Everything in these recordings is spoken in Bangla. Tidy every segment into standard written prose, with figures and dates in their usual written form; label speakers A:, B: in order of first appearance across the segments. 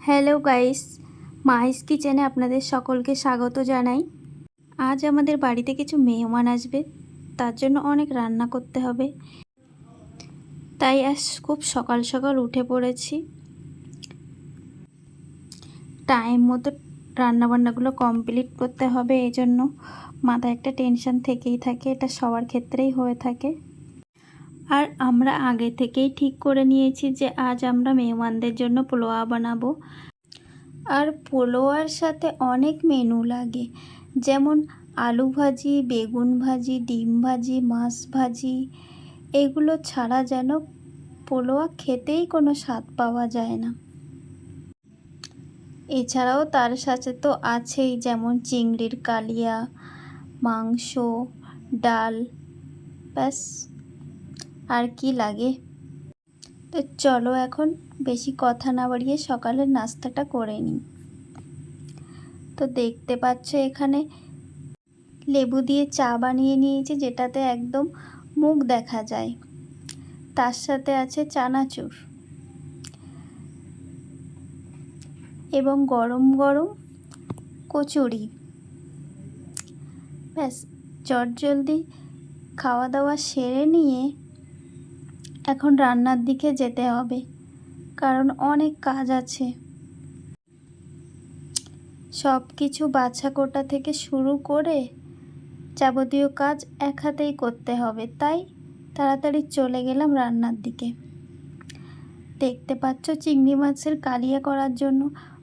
A: হ্যালো গাইস, মাহিস কিচেনে আপনাদের সকলকে স্বাগত জানাই। আজ আমাদের বাড়িতে কিছু মেহমান আসবে, তার জন্য অনেক রান্না করতে হবে। তাই আজ খুব সকাল সকাল উঠে পড়েছি। টাইম মতো রান্নাবান্নাগুলো কমপ্লিট করতে হবে, এই জন্য মাথায় একটা টেনশন থেকেই থাকে। এটা সবার ক্ষেত্রেই হয়ে থাকে। আর আমরা আগে থেকেই ঠিক করে নিয়েছি যে আজ আমরা মেহমানদের জন্য পোলাও বানাবো। আর পোলাওর সাথে অনেক মেনু লাগে, যেমন আলু ভাজি, বেগুন ভাজি, ডিম ভাজি, মাছ ভাজি। এগুলো ছাড়া যেন পোলাও খেতেই কোনো স্বাদ পাওয়া যায় না। এছাড়াও তার সাথে তো আছেই, যেমন চিংড়ির কালিয়া, মাংস, ডাল, ব্যাস আর কি লাগে। তো চলো এখন বেশি কথা না বাড়িয়ে সকালের নাস্তাটা করে নিই। তো দেখতে পাচ্ছ এখানে লেবু দিয়ে চা বানিয়ে নিয়েছি, যেটাতে একদম মুখ দেখা যায়। তার সাথে আছে চানাচুর এবং গরম গরম কচুরি। ব্যাস চটজলদি খাওয়া দাওয়া সেরে নিয়ে এখন রান্নার দিকে যেতে হবে, কারণ অনেক কাজ আছে। সব কিছু বাছা কোটা থেকে শুরু করে যাবতীয় কাজ এক হাতেই করতে হবে, তাই তাড়াতাড়ি চলে গেলাম রান্নার দিকে। দেখতে পাচ্ছ চিংড়ি মাছের কালিয়া করার জন্য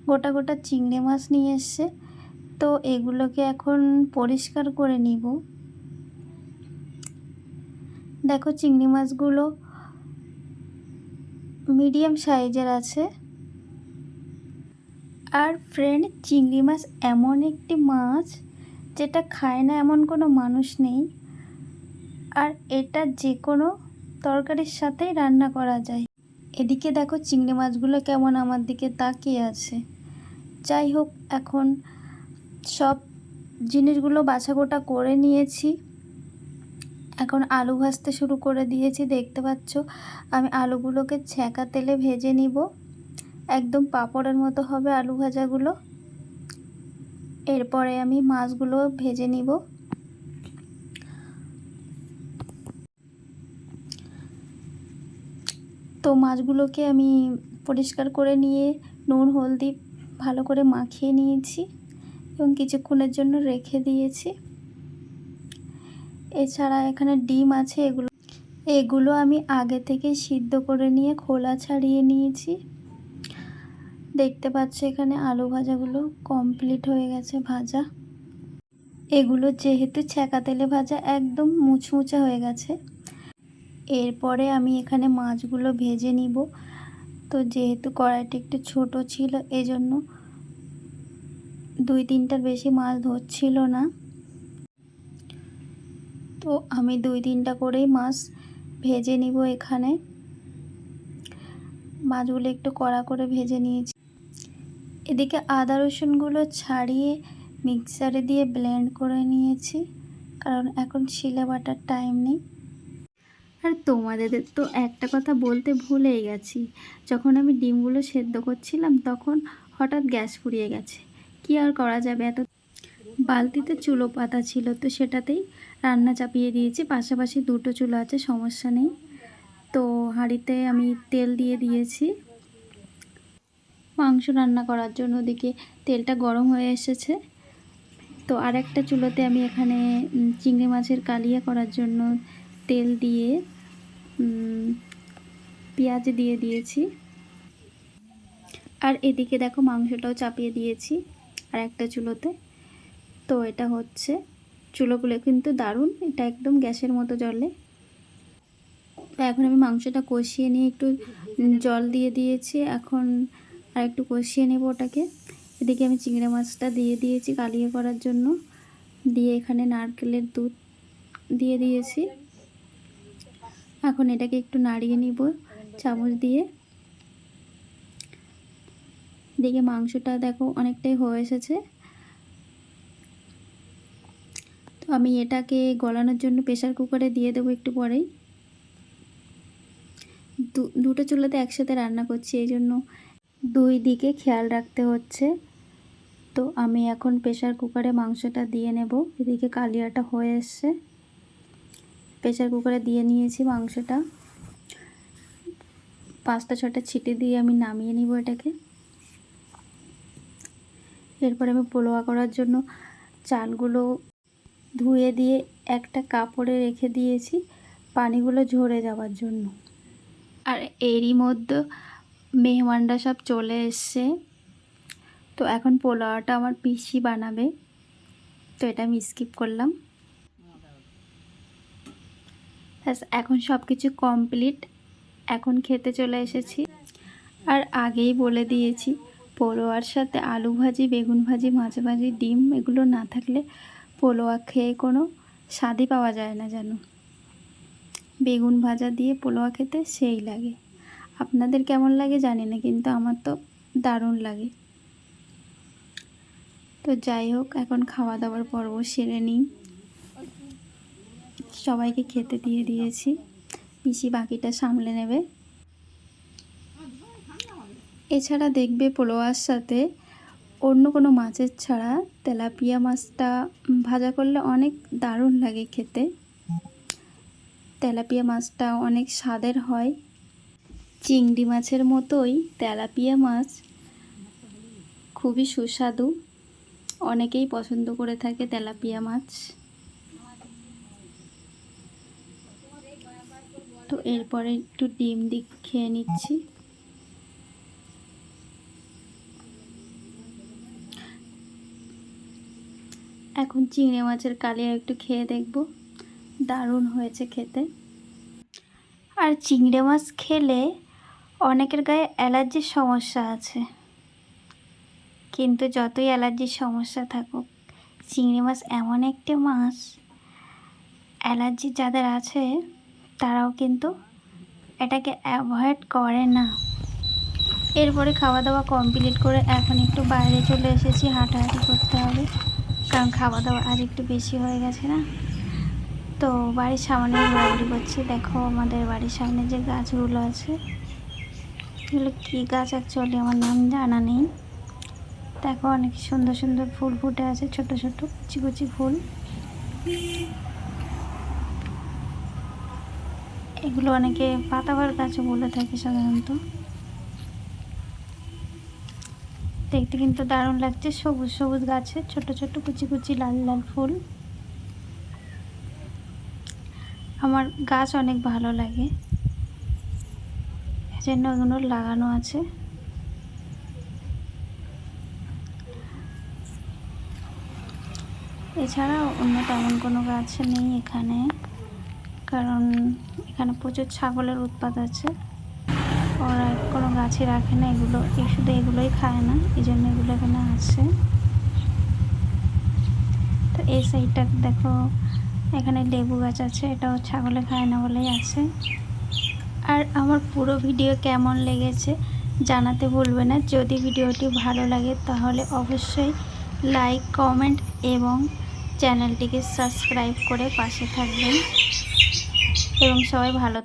A: গোটা গোটা চিংড়ি মাছ নিয়ে এসছে। তো এগুলোকে এখন পরিষ্কার করে নিব। দেখো চিংড়ি মাছগুলো মিডিয়াম সাইজের আছে। আর ফ্রেন্ড, চিংড়ি মাছ এমন একটি মাছ যেটা খায় না এমন কোনো মানুষ নেই। আর এটা যে কোনো তরকারির সাথেই রান্না করা যায়। এদিকে দেখো চিংড়ি মাছগুলো কেমন আমার দিকে তাকিয়ে আছে। যাই হোক, এখন সব জিনিসগুলো বাছাগোটা করে নিয়েছি। এখন আলু ভাজতে শুরু করে দিয়েছি। দেখতে পাচ্ছ আমি আলুগুলোকে ছ্যাঁকা তেলে ভেজে নিব, একদম পাঁপড়ের মতো হবে আলু ভাজাগুলো। এরপরে আমি মাছগুলো ভেজে নিব। তো মাছগুলোকে আমি পরিষ্কার করে নিয়ে নুন হলদি ভালো করে মাখিয়ে নিয়েছি এবং কিছুক্ষণের জন্য রেখে দিয়েছি। এছাড়া এখানে ডিম আছে, এগুলো আমি আগে থেকে সিদ্ধ করে নিয়ে খোলা ছাড়িয়ে নিয়েছি। দেখতে পাচ্ছ এখানে আলু ভাজাগুলো কমপ্লিট হয়ে গেছে ভাজা। এগুলো যেহেতু ছ্যাঁকা তেলে ভাজা, একদম মুচমুচে হয়ে গেছে। এরপরে আমি এখানে মাছগুলো ভেজে নিব। তো যেহেতু কড়াইটা একটু ছোট ছিল, এজন্য 2-3টার বেশি মাছ ধরছিল না। তো আমি 2-3টা করেই মাছ ভেজে নিব। এখানে মাছগুলো একটু কড়া করে ভেজে নিয়েছি। এদিকে আদা রসুনগুলো ছাড়িয়ে মিক্সারে দিয়ে ব্লেন্ড করে নিয়েছি, কারণ এখন শিলে বাটার টাইম নেই। আর তোমাদের তো একটা কথা বলতে ভুলেই গেছি, যখন আমি ডিমগুলো সেদ্ধ করছিলাম তখন হঠাৎ গ্যাস ফুরিয়ে গেছে। কি আর করা যাবে, এত বালতিতে চুলো পাতা ছিল, তো সেটাতেই রান্না চাপিয়ে দিয়েছি। পাশাপাশি 2টো চুলো আছে, সমস্যা নেই। তো হাঁড়িতে আমি তেল দিয়ে দিয়েছি মাংস রান্না করার জন্য। ওদিকে তেলটা গরম হয়ে এসেছে। তো আরেকটা চুলোতে আমি এখানে চিংড়ি মাছের কালিয়া করার জন্য তেল দিয়ে পেঁয়াজ দিয়ে দিয়েছি। আর এদিকে দেখো মাংসটাও চাপিয়ে দিয়েছি আর একটা চুলোতে। তো এটা হচ্ছে, চুলোগুলো কিন্তু দারুণ, এটা একদম গ্যাসের মতো জ্বলে। তো এখন আমি মাংসটা কষিয়ে নিয়ে একটু জল দিয়ে দিয়েছি। এখন আর একটু কষিয়ে নেব ওটাকে। এদিকে আমি চিংড়ি মাছটা দিয়ে দিয়েছি কালিয়া করার জন্য, দিয়ে এখানে নারকেলের দুধ দিয়ে দিয়েছি। এখন এটাকে একটু নাড়িয়ে নিব চামচ দিয়ে। এদিকে মাংসটা দেখো অনেকটাই হয়ে এসেছে। তো আমি এটাকে গলানোর জন্য প্রেসার কুকারে দিয়ে দেবো একটু পরেই। দুটো চুলাতে একসাথে রান্না করছি, এই জন্য দুই দিকে খেয়াল রাখতে হচ্ছে। তো আমি এখন প্রেসার কুকারে মাংসটা দিয়ে নেব। এদিকে কালিয়াটা হয়ে এসছে, প্রেসার কুকারে দিয়ে নিয়েছি মাংসটা। 5-6টা ছিটি দিয়ে আমি নামিয়ে নিব এটাকে। এরপর আমি পোলোয়া করার জন্য চালগুলো ধুয়ে দিয়ে একটা কাপড়ে রেখে দিয়েছি পানিগুলো ঝরে যাওয়ার জন্য। আর এরই মধ্যে মেহমানরা সব চলে এসছে। তো এখন পোলাওটা আমার পিসি বানাবে, তো এটা আমি স্কিপ করলাম। এখন সব কিছু কমপ্লিট, এখন খেতে চলে এসেছি। আর আগেই বলে দিয়েছি, পোলোয়ার সাথে আলু ভাজি, বেগুন ভাজি, মাছ ভাজি, ডিম এগুলো না থাকলে পোলোয়া খেয়ে কোনো স্বাদই পাওয়া যায় না যেন। বেগুন ভাজা দিয়ে পোলোয়া খেতে সেই লাগে। আপনাদের কেমন লাগে জানি না, কিন্তু আমার তো দারুণ লাগে। তো যাই হোক, এখন খাওয়া দাওয়ার পর্ব সেরে নিই। সবাইকে খেতে দিয়ে দিয়েছি, পিসি বাকিটা সামলে নেবে। এছাড়া দেখবে পোলোয়ার সাথে অন্য কোনো মাছের ছাড়া তেলাপিয়া মাছটা ভাজা করলে অনেক দারুণ লাগে খেতে। তেলাপিয়া মাছটা অনেক স্বাদের হয়। চিংড়ি মাছের মতোই তেলাপিয়া মাছ খুবই সুস্বাদু, অনেকেই পছন্দ করে থাকে তেলাপিয়া মাছ। তো এরপরে একটু ডিম দিয়ে খেয়ে নিচ্ছি। এখন চিংড়ি মাছের কালিয়া একটু খেয়ে দেখব, দারুণ হয়েছে খেতে। আর চিংড়ি মাছ খেলে অনেকের গায়ে অ্যালার্জির সমস্যা আছে, কিন্তু যতই অ্যালার্জির সমস্যা থাকুক, চিংড়ি মাছ এমন একটি মাছ, অ্যালার্জি যাদের আছে তারাও কিন্তু এটাকে অ্যাভয়েড করে না। এরপরে খাওয়া দাওয়া কমপ্লিট করে এখন একটু বাইরে চলে এসেছি, হাঁটাহাঁটি করতে হবে, কারণ খাওয়া দাওয়া আজ একটু বেশি হয়ে গেছে না। তো বাড়ির সামনে ঘোরাঘুরি করছি। দেখো আমাদের বাড়ির সামনে যে গাছগুলো আছে, এগুলো কী গাছ অ্যাকচুয়ালি আমার নাম জানা নেই। দেখো অনেক সুন্দর সুন্দর ফুল ফুটে আছে, ছোট ছোট কুচি কুচি ফুল। এগুলো অনেকে পাতাবাহার গাছও বলে থাকে সাধারণত। দেখতে কিন্তু দারুণ লাগছে, সবুজ সবুজ গাছে ছোট ছোট কুচি কুচি লাল লাল ফুল। আমার গাছ অনেক ভালো লাগে, এজন্য ওগুলো লাগানো আছে। এছাড়া অন্য তেমন কোনো গাছ নেই এখানে, কারণ এখানে প্রচুর ছাগলের উৎপাত আছে। ওরা কোনো গাছই রাখে না, এগুলো শুধু এগুলোই খায় না, এই জন্য এগুলো এখানে আছে। তো এই সাইডটা দেখো, এখানে লেবু গাছ আছে, এটাও ছাগলে খায় না বলেই আছে। আর আমার পুরো ভিডিও কেমন লেগেছে জানাতে ভুলবে না। যদি ভিডিওটি ভালো লাগে তাহলে অবশ্যই লাইক, কমেন্ট এবং চ্যানেলটিকে সাবস্ক্রাইব করে পাশে থাকবেন, এবং সবাই ভালো থাকবেন।